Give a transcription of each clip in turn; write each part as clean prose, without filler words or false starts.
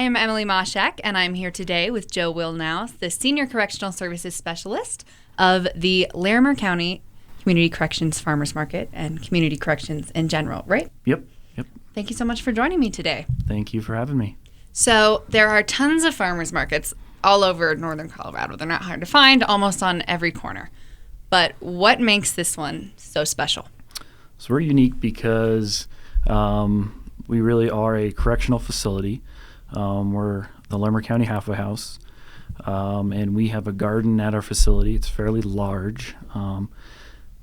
I'm Emily Mashak, and I'm here today with Joe Wilnow, the Senior Correctional Services Specialist of the Larimer County Community Corrections Farmers Market and Community Corrections in general, right? Yep. Thank you so much for joining me today. Thank you for having me. So there are tons of farmers markets all over northern Colorado. They're not hard to find, almost on every corner. But what makes this one so special? So we're unique because we really are a correctional facility. We're the Larimer County Halfway House, and we have a garden at our facility. It's fairly large.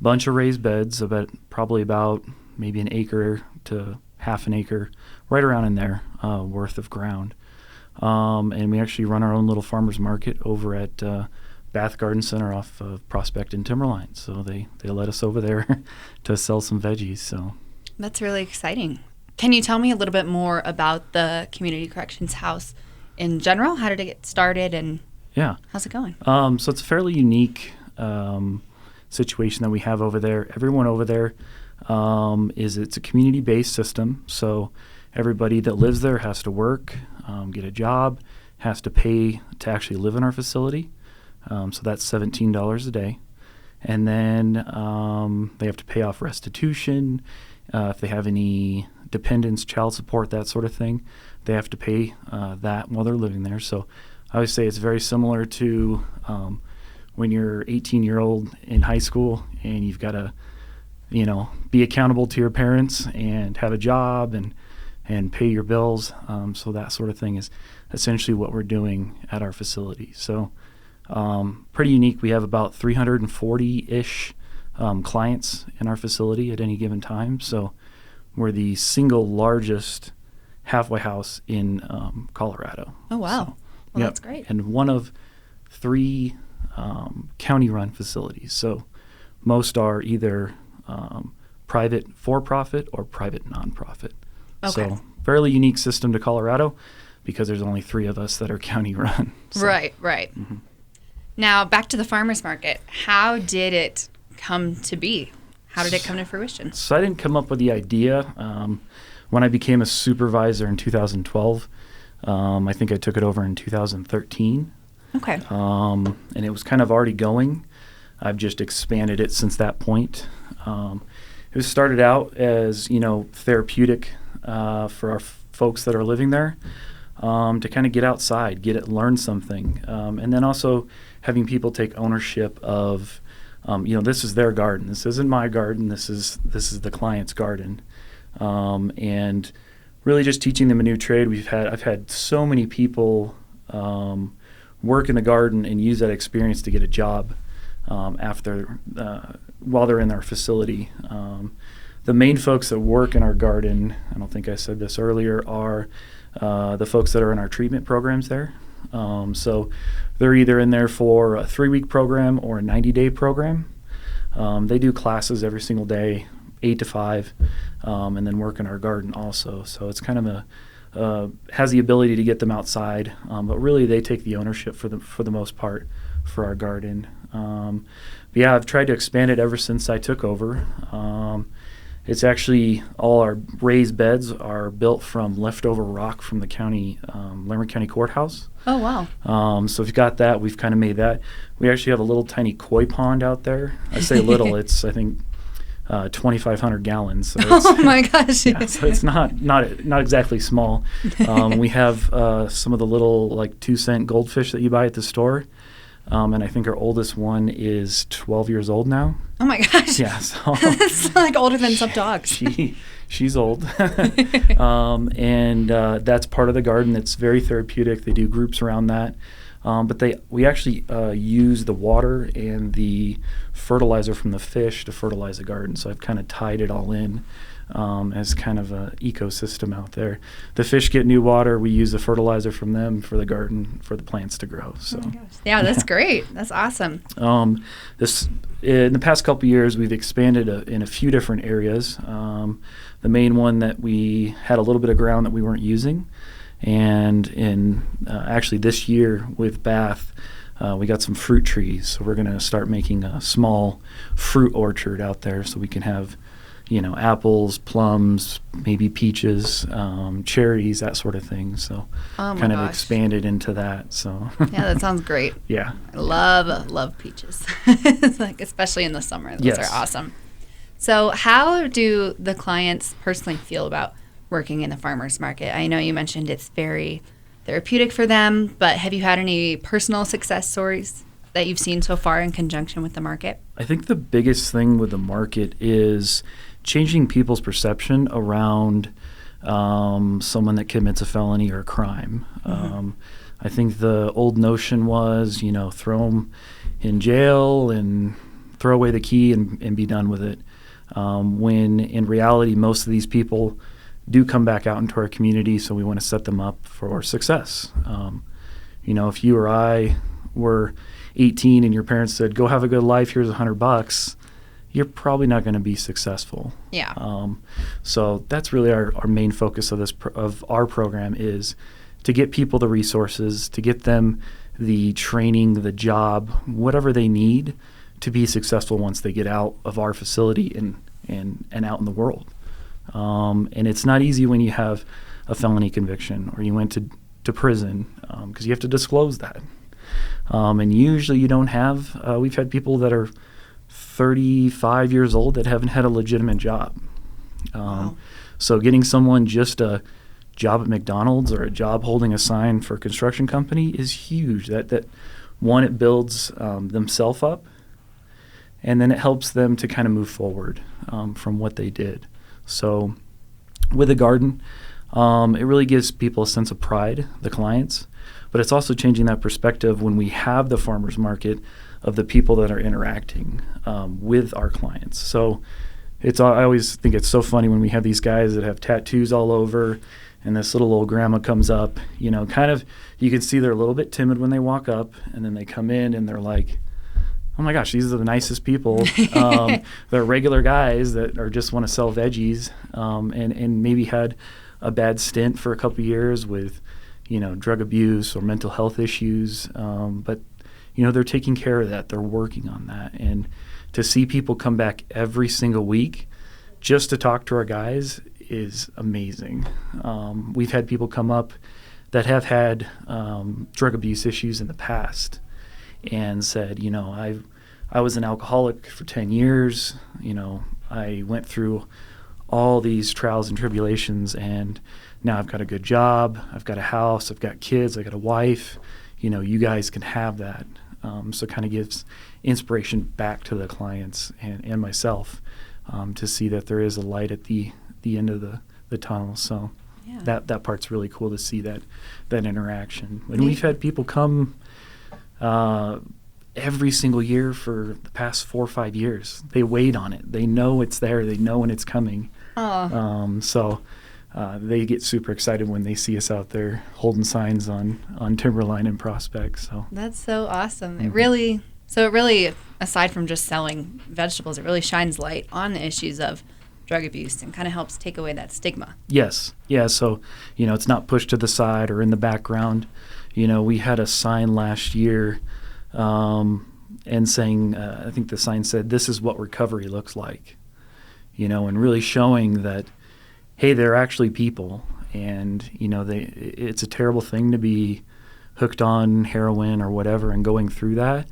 Bunch of raised beds, probably about maybe an acre to half an acre, right around in there, worth of ground. And we actually run our own little farmers market over at Bath Garden Center off of Prospect and Timberline. So they let us over there to sell some veggies. So that's really exciting. Can you tell me a little bit more about the Community Corrections House in general? How did it get started, and how's it going? So it's a fairly unique situation that we have over there. Everyone over there it's a community-based system. So everybody that lives there has to work, get a job, has to pay to actually live in our facility. So that's $17 a day. And then they have to pay off restitution. If they have any dependents, child support, that sort of thing, they have to pay that while they're living there. So I would say it's very similar to when you're 18-year-old in high school and you've got to, be accountable to your parents and have a job and pay your bills. So that sort of thing is essentially what we're doing at our facility. So pretty unique. We have about 340-ish clients in our facility at any given time. So we're the single largest halfway house in Colorado. Oh, wow. So, That's great. And one of 3 county-run facilities. So most are either private for-profit or private nonprofit. Okay. So fairly unique system to Colorado because there's only 3 of us that are county-run. So. Right. Mm-hmm. Now, back to the farmers market. How did it come to be? How did it come to fruition? So I didn't come up with the idea. When I became a supervisor in 2012, I think I took it over in 2013. Okay. And it was kind of already going. I've just expanded it since that point. It was started out as, therapeutic for our folks that are living there, to kind of get outside, learn something. And then also having people take ownership of, this is their garden. This isn't my garden. This is the client's garden. And really just teaching them a new trade. I've had so many people work in the garden and use that experience to get a job while they're in our facility. The main folks that work in our garden, I don't think I said this earlier, are the folks that are in our treatment programs there. So they're either in there for a 3-week program or a 90-day program. They do classes every single day, 8 to 5, and then work in our garden also. So it's kind of has the ability to get them outside, but really they take the ownership for the most part for our garden. I've tried to expand it ever since I took over. It's actually all our raised beds are built from leftover rock from the county, Larimer County Courthouse. Oh, wow. So if you've got that, we've kind of made that. We actually have a little tiny koi pond out there. I say little, it's, I think, 2,500 gallons. So oh my gosh. Yeah, so it's not exactly small. We have some of the little 2-cent goldfish that you buy at the store. And I think our oldest one is 12 years old now. Oh my gosh. Yeah. So it's older than some dogs. She's old. And that's part of the garden. It's very therapeutic. They do groups around that. But we actually use the water and the fertilizer from the fish to fertilize the garden. So I've kind of tied it all in as kind of an ecosystem out there. The fish get new water. We use the fertilizer from them for the garden, for the plants to grow. So, oh my gosh. Yeah, that's great. That's awesome. In the past couple of years, we've expanded in a few different areas. The main one that we had a little bit of ground that we weren't using. And in actually this year with Bath, we got some fruit trees. So we're going to start making a small fruit orchard out there so we can have apples, plums, maybe peaches, cherries, that sort of thing. So Oh my kind of gosh. expanded into that. So Yeah, that sounds great. yeah. I love peaches. It's like, especially in the summer. Those Yes. are awesome. So how do the clients personally feel about working in the farmers market? I know you mentioned it's very therapeutic for them, but have you had any personal success stories that you've seen so far in conjunction with the market? I think the biggest thing with the market is changing people's perception around someone that commits a felony or a crime. I think the old notion was, throw them in jail and throw away the key and be done with it. When in reality, most of these people do come back out into our community, so we want to set them up for success. If you or I were 18 and your parents said, go have a good life, here's $100, you're probably not going to be successful. Yeah. So that's really our main focus of our program, is to get people the resources, to get them the training, the job, whatever they need to be successful once they get out of our facility and out in the world. And it's not easy when you have a felony conviction or you went to prison, because you have to disclose that. And usually you don't have, we've had people that are 35 years old that haven't had a legitimate job. Wow. So getting someone just a job at McDonald's or a job holding a sign for a construction company is huge. That one, it builds themselves up, and then it helps them to kind of move forward from what they did. So with the garden, it really gives people a sense of pride, the clients, but it's also changing that perspective when we have the farmers market of the people that are interacting with our clients. So I always think it's so funny when we have these guys that have tattoos all over, and this little old grandma comes up, kind of, you can see they're a little bit timid when they walk up, and then they come in and they're like, oh my gosh, these are the nicest people. They're regular guys that just want to sell veggies, and maybe had a bad stint for a couple years with, drug abuse or mental health issues. But, they're taking care of that. They're working on that. And to see people come back every single week just to talk to our guys is amazing. We've had people come up that have had drug abuse issues in the past and said, I was an alcoholic for 10 years. I went through all these trials and tribulations, and now I've got a good job. I've got a house. I've got kids. I've got a wife. You guys can have that. So it kind of gives inspiration back to the clients and myself to see that there is a light at the end of the tunnel. So Yeah. that part's really cool to see that interaction. And we've had people come every single year for the past 4 or 5 years. They wait on it. They know it's there. They know when it's coming. Oh. So they get super excited when they see us out there holding signs on Timberline and Prospect. So That's so awesome. Mhm. It really, aside from just selling vegetables, it really shines light on the issues of drug abuse and kind of helps take away that stigma. yes, yeah. So it's not pushed to the side or in the background. We had a sign last year, and saying, I think the sign said, "This is what recovery looks like," and really showing that, hey, they're actually people, and it's a terrible thing to be hooked on heroin or whatever and going through that,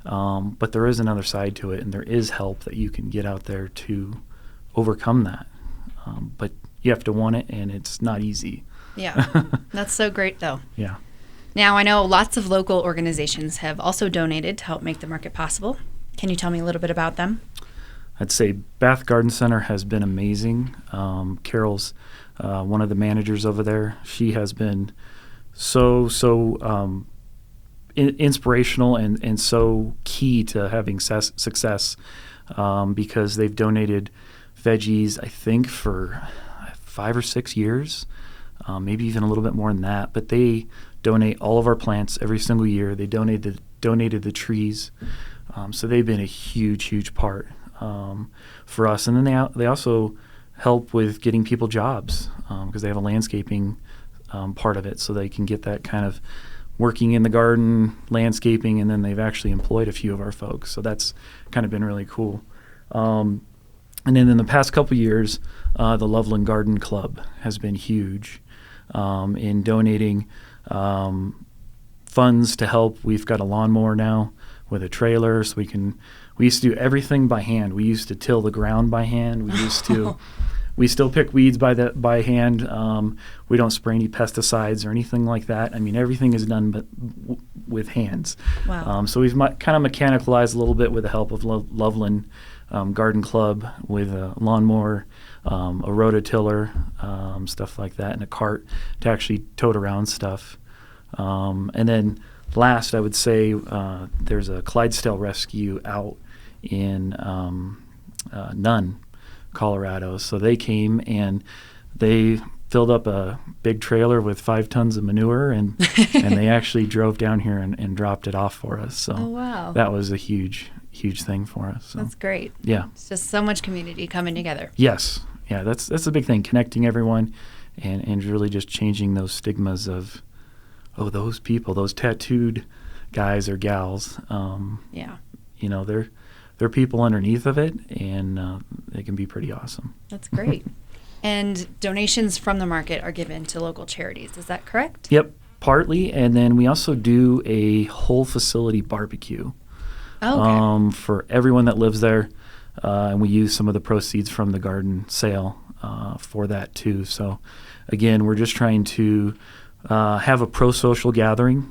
but there is another side to it, and there is help that you can get out there to overcome that, but you have to want it, and it's not easy. Yeah. That's so great, though. Yeah. Now, I know lots of local organizations have also donated to help make the market possible. Can you tell me a little bit about them? I'd say Bath Garden Center has been amazing. Carol's one of the managers over there. She has been so inspirational and so key to having success, because they've donated veggies, I think, for 5 or 6 years, maybe even a little bit more than that. But they donate all of our plants every single year. They donated the trees. So they've been a huge part for us. And then they also help with getting people jobs, because they have a landscaping part of it, so they can get that kind of working in the garden, landscaping, and then they've actually employed a few of our folks. So that's kind of been really cool. And then in the past couple years, the Loveland Garden Club has been huge in donating funds to help. We've got a lawnmower now with a trailer, so we used to do everything by hand. We used to till the ground by hand. We still pick weeds by hand. We don't spray any pesticides or anything like that. I mean, everything is done with hands. Wow. So we've kind of mechanicalized a little bit with the help of Loveland Garden Club with a lawnmower, a rototiller, stuff like that, and a cart to actually tote around stuff. And then last, I would say there's a Clydesdale rescue out in Nunn, Colorado. So they came and they filled up a big trailer with 5 tons of manure, and they actually drove down here and dropped it off for us. So wow. That was a huge thing for us. So. That's great. Yeah. It's just so much community coming together. Yes. Yeah, that's a big thing, connecting everyone and really just changing those stigmas of, oh, those people, those tattooed guys or gals. Yeah. You know, they're people underneath of it, and they can be pretty awesome. That's great. And donations from the market are given to local charities. Is that correct? Yep, partly. And then we also do a whole facility barbecue for everyone that lives there. And we use some of the proceeds from the garden sale for that too. So again, we're just trying to have a pro-social gathering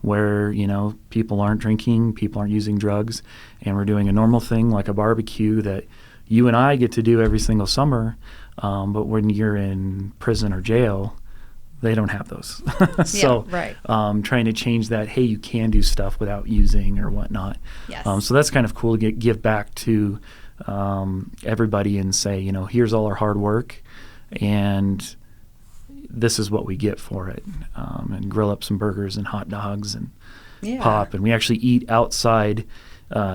where, you know, people aren't drinking, people aren't using drugs, and we're doing a normal thing like a barbecue that you and I get to do every single summer. But when you're in prison or jail, they don't have those. So yeah, right. Trying to change that, hey, you can do stuff without using or whatnot. Yes. So that's kind of cool to give back to everybody and say, you know, here's all our hard work, and this is what we get for it. And grill up some burgers and hot dogs and pop. And we actually eat outside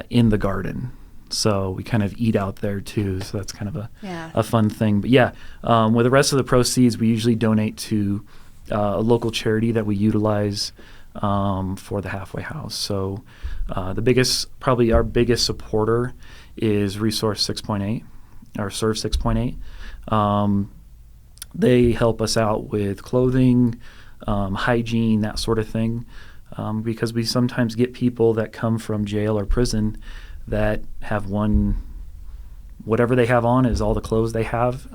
in the garden. So we kind of eat out there too. So that's kind of a fun thing. But yeah, with the rest of the proceeds, we usually donate to a local charity that we utilize for the halfway house. So probably our biggest supporter is Resource 6.8 or Serve 6.8. They help us out with clothing, hygiene, that sort of thing, because we sometimes get people that come from jail or prison that have whatever they have on is all the clothes they have,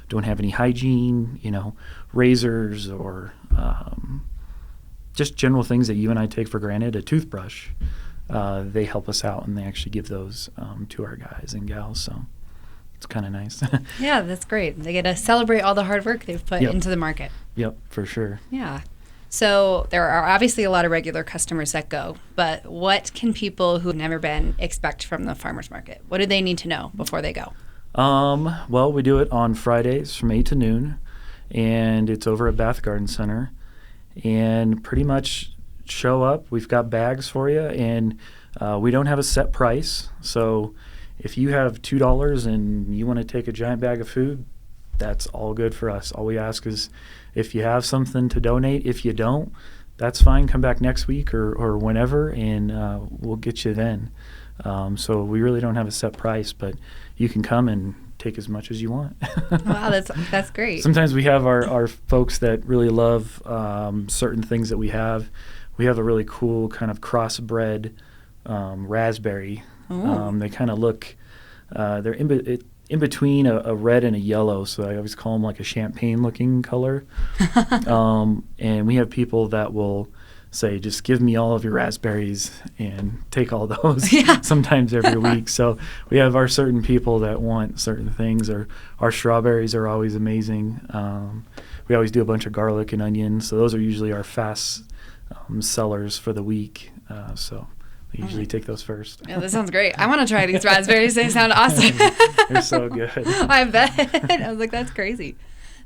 don't have any hygiene, you know, razors or just general things that you and I take for granted, a toothbrush. They help us out, and they actually give those to our guys and gals, so it's kind of nice. Yeah, that's great. They get to celebrate all the hard work they've put into the market. Yep, for sure. Yeah. So there are obviously a lot of regular customers that go, but what can people who've never been expect from the farmers market? What do they need to know before they go? Well, we do it on Fridays from 8 to noon, and it's over at Bath Garden Center. And pretty much show up. We've got bags for you, and we don't have a set price. So if you have $2 and you want to take a giant bag of food, that's all good for us. All we ask is if you have something to donate. If you don't, that's fine. Come back next week or whenever, and we'll get you then. So we really don't have a set price, but you can come and take as much as you want. Wow, that's great. Sometimes we have our folks that really love certain things that we have. We have a really cool kind of crossbred raspberry. They kind of look, they're in between a red and a yellow, so I always call them like a champagne-looking color. And we have people that will say, just give me all of your raspberries and take all those sometimes every week. So we have our certain people that want certain things, or our strawberries are always amazing. We always do a bunch of garlic and onions, so those are usually our fast sellers for the week. So I usually take those first. Yeah, that sounds great. I want to try these raspberries. They sound awesome. They're so good. I bet. I was like, that's crazy.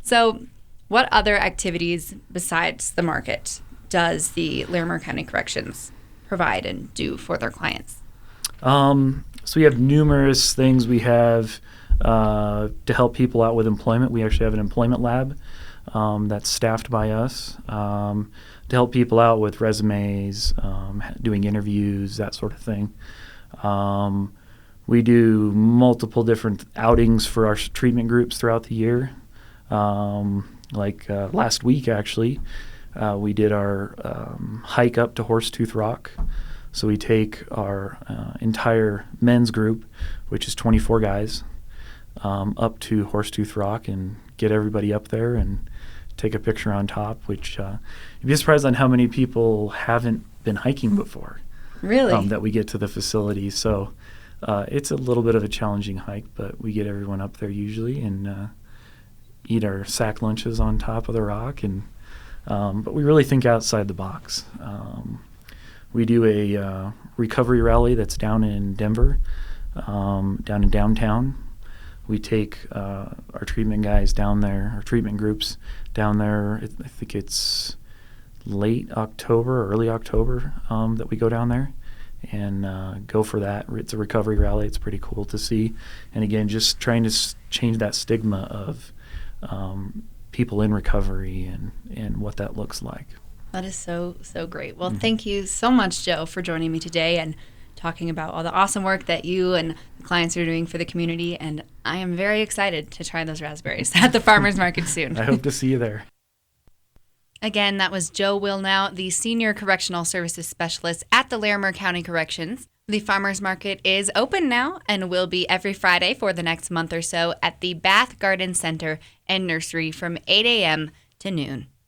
So what other activities besides the market does the Larimer County Corrections provide and do for their clients? So we have numerous things. We have to help people out with employment. We actually have an employment lab that's staffed by us to help people out with resumes, doing interviews, that sort of thing. We do multiple different outings for our treatment groups throughout the year. Last week, actually, we did our hike up to Horsetooth Rock. So we take our entire men's group, which is 24 guys, up to Horsetooth Rock and get everybody up there and take a picture on top, which you'd be surprised on how many people haven't been hiking before. Really? That we get to the facility. So it's a little bit of a challenging hike, but we get everyone up there usually and eat our sack lunches on top of the rock. And but we really think outside the box. We do a recovery rally that's down in Denver, down in downtown. We take our treatment guys down there, our treatment groups down there. I think it's late October or early October that we go down there and go for that. It's a recovery rally. It's pretty cool to see. And again, just trying to change that stigma of people in recovery and what that looks like. That is so great. Well, thank you so much, Joe, for joining me today and talking about all the awesome work that you and the clients are doing for the community. And I am very excited to try those raspberries at the farmer's market soon. I hope to see you there. Again, that was Joe Wilnow, the Senior Correctional Services Specialist at the Larimer County Corrections. The farmer's market is open now and will be every Friday for the next month or so at the Bath Garden Center and Nursery from 8 a.m. to noon.